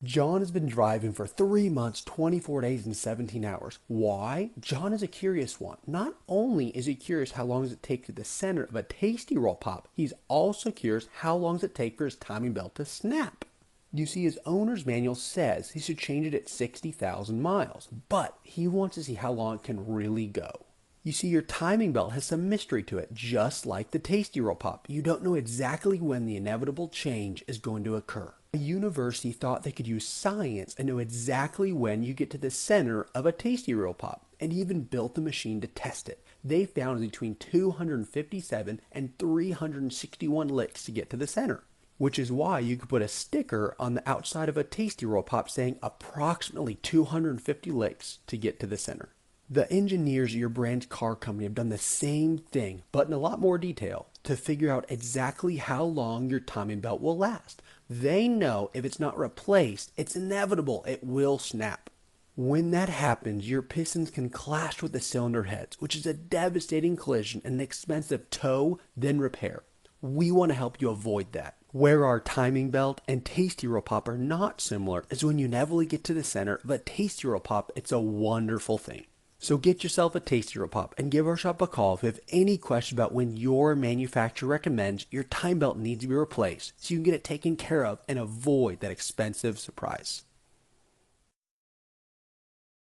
John has been driving for 3 months, 24 days, and 17 hours. Why? John is a curious one. Not only is he curious how long does it take to the center of a Tasty Roll Pop, he's also curious how long does it take for his timing belt to snap. You see, his owner's manual says he should change it at 60,000 miles, but he wants to see how long it can really go. You see, your timing belt has some mystery to it, just like the Tasty Roll Pop. You don't know exactly when the inevitable change is going to occur. A university thought they could use science and know exactly when you get to the center of a Tasty Roll Pop, and even built the machine to test it. They found between 257 and 361 licks to get to the center, which is why you could put a sticker on the outside of a Tasty Roll Pop saying approximately 250 licks to get to the center. The engineers at your brand's car company have done the same thing, but in a lot more detail, to figure out exactly how long your timing belt will last. They know if it's not replaced, it's inevitable, it will snap. When that happens, your pistons can clash with the cylinder heads, which is a devastating collision and an expensive tow, then repair. We want to help you avoid that. Where our timing belt and Tasty Roll Pop are not similar is when you inevitably get to the center of a Tasty Roll Pop, it's a wonderful thing. So get yourself a Tasty Roll Pop and give our shop a call if you have any question about when your manufacturer recommends your time belt needs to be replaced so you can get it taken care of and avoid that expensive surprise.